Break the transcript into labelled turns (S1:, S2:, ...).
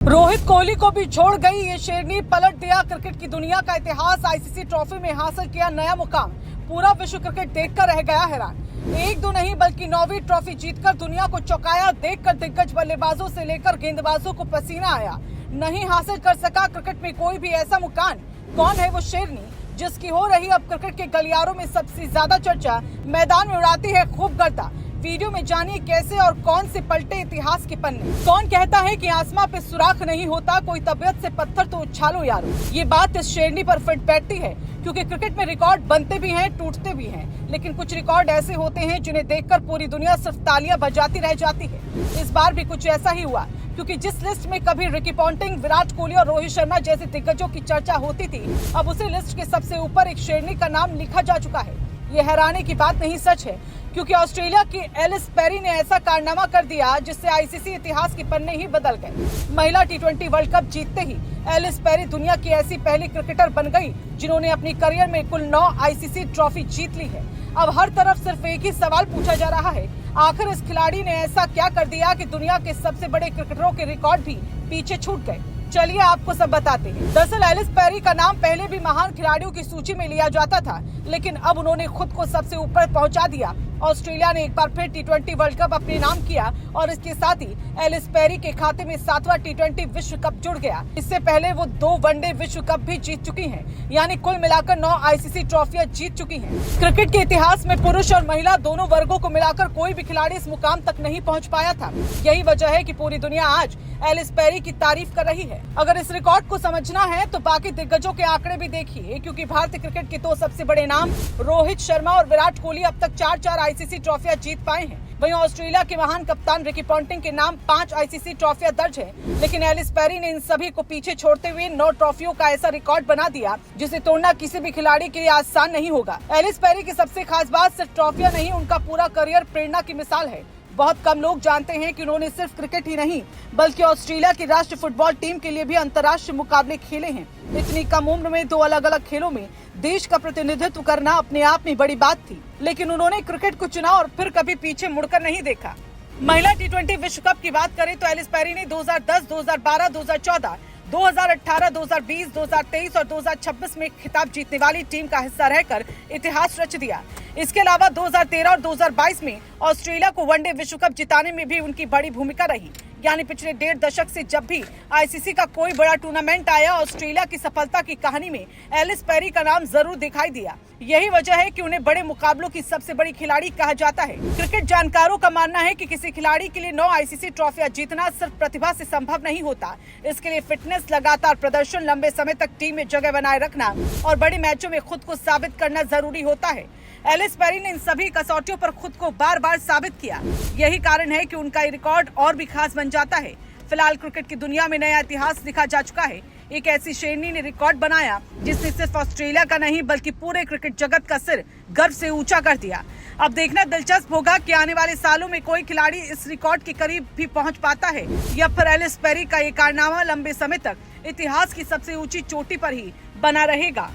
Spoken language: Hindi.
S1: रोहित कोहली को भी छोड़ गई ये शेरनी, पलट दिया क्रिकेट की दुनिया का इतिहास। आईसीसी ट्रॉफी में हासिल किया नया मुकाम, पूरा विश्व क्रिकेट देखकर रह गया हैरान। एक दो नहीं बल्कि 9वीं ट्रॉफी जीतकर दुनिया को चौंकाया। देखकर दिग्गज बल्लेबाजों से लेकर गेंदबाजों को पसीना आया। नहीं हासिल कर सका क्रिकेट में कोई भी ऐसा मुकाम। कौन है वो शेरनी जिसकी हो रही अब क्रिकेट के गलियारों में सबसे ज्यादा चर्चा, मैदान में उड़ाती है खूब गर्दा। वीडियो में जानिए कैसे और कौन से पलटे इतिहास के पन्ने। कौन कहता है कि आसमां पे सुराख नहीं होता, कोई तबीयत से पत्थर तो उछालो यारो। ये बात इस शेरनी पर फिट बैठती है क्योंकि क्रिकेट में रिकॉर्ड बनते भी हैं, टूटते भी हैं, लेकिन कुछ रिकॉर्ड ऐसे होते हैं जिन्हें देखकर पूरी दुनिया सिर्फ तालियां बजाती रह जाती है। इस बार भी कुछ ऐसा ही हुआ, क्योंकि जिस लिस्ट में कभी रिकी पॉन्टिंग, विराट कोहली और रोहित शर्मा जैसे दिग्गजों की चर्चा होती थी, अब उसी लिस्ट के सबसे ऊपर एक शेरनी का नाम लिखा जा चुका है। ये हैरानी की बात नहीं, सच है, क्योंकि ऑस्ट्रेलिया की एलिस पेरी ने ऐसा कारनामा कर दिया जिससे आईसीसी इतिहास के पन्ने ही बदल गए। महिला टी20 वर्ल्ड कप जीतते ही एलिस पेरी दुनिया की ऐसी पहली क्रिकेटर बन गई जिन्होंने अपनी करियर में कुल 9 आईसीसी ट्रॉफी जीत ली है। अब हर तरफ सिर्फ एक ही सवाल पूछा जा रहा है, आखिर इस खिलाड़ी ने ऐसा क्या कर दिया कि दुनिया के सबसे बड़े क्रिकेटरों के रिकॉर्ड भी पीछे छूट गए। चलिए आपको सब बताते हैं। दरअसल एलिस पेरी का नाम पहले भी महान खिलाड़ियों की सूची में लिया जाता था, लेकिन अब उन्होंने खुद को सबसे ऊपर पहुंचा दिया। ऑस्ट्रेलिया ने एक बार फिर टी20 वर्ल्ड कप अपने नाम किया और इसके साथ ही एलिस पेरी के खाते में 7वां टी20 विश्व कप जुड़ गया। इससे पहले वो 2 वनडे विश्व कप भी जीत चुकी हैं, यानी कुल मिलाकर 9 आईसीसी ट्रॉफियां जीत चुकी हैं। क्रिकेट के इतिहास में पुरुष और महिला दोनों वर्गों को मिलाकर कोई भी खिलाड़ी इस मुकाम तक नहीं पहुंच पाया था। यही वजह है कि पूरी दुनिया आज एलिस पेरी की तारीफ कर रही है। अगर इस रिकॉर्ड को समझना है तो बाकी दिग्गजों के आंकड़े भी देखिए, क्योंकि भारतीय क्रिकेट के 2 सबसे बड़े नाम रोहित शर्मा और विराट कोहली अब तक 4 आईसीसी ट्रॉफियां जीत पाए हैं। वहीं ऑस्ट्रेलिया के महान कप्तान रिकी पॉन्टिंग के नाम 5 आईसीसी ट्रॉफियां दर्ज है, लेकिन एलिस पेरी ने इन सभी को पीछे छोड़ते हुए 9 ट्रॉफियों का ऐसा रिकॉर्ड बना दिया जिसे तोड़ना किसी भी खिलाड़ी के लिए आसान नहीं होगा। एलिस पेरी की सबसे खास बात सिर्फ ट्रॉफियां नहीं, उनका पूरा करियर प्रेरणा की मिसाल है। बहुत कम लोग जानते हैं कि उन्होंने सिर्फ क्रिकेट ही नहीं बल्कि ऑस्ट्रेलिया की राष्ट्रीय फुटबॉल टीम के लिए भी अंतर्राष्ट्रीय मुकाबले खेले हैं। इतनी कम उम्र में 2 अलग-अलग खेलों में देश का प्रतिनिधित्व करना अपने आप में बड़ी बात थी, लेकिन उन्होंने क्रिकेट को चुना और फिर कभी पीछे मुड़कर नहीं देखा। महिला टी20 विश्व कप की बात करें तो एलिस पेरी ने 2010, 2012, 2014, 2018, 2020, 2023 और 2026 में खिताब जीतने वाली टीम का हिस्सा रहकर इतिहास रच दिया। इसके अलावा 2013 और 2022 में ऑस्ट्रेलिया को वनडे विश्व कप जिताने में भी उनकी बड़ी भूमिका रही। यानी पिछले 1.5 दशक से जब भी आईसीसी का कोई बड़ा टूर्नामेंट आया, ऑस्ट्रेलिया की सफलता की कहानी में एलिस पेरी का नाम जरूर दिखाई दिया। यही वजह है कि उन्हें बड़े मुकाबलों की सबसे बड़ी खिलाड़ी कहा जाता है। क्रिकेट जानकारों का मानना है कि किसी खिलाड़ी के लिए 9 आईसीसी ट्रॉफियां जीतना सिर्फ प्रतिभा से संभव नहीं होता। इसके लिए फिटनेस, लगातार प्रदर्शन, लंबे समय तक टीम में जगह बनाए रखना और बड़े मैचों में खुद को साबित करना जरूरी होता है। एलिस पेरी ने इन सभी कसौटियों पर खुद को बार बार साबित किया। यही कारण है कि उनका रिकॉर्ड और भी खास बन जाता है। फिलहाल क्रिकेट की दुनिया में नया इतिहास लिखा जा चुका है। एक ऐसी शेरनी ने रिकॉर्ड बनाया जिसने सिर्फ ऑस्ट्रेलिया का नहीं बल्कि पूरे क्रिकेट जगत का सिर गर्व से ऊंचा कर दिया। अब देखना दिलचस्प होगा कि आने वाले सालों में कोई खिलाड़ी इस रिकॉर्ड के करीब भी पहुंच पाता है या फिर एलिस पेरी का ये कारनामा लंबे समय तक इतिहास की सबसे ऊंची चोटी पर ही बना रहेगा।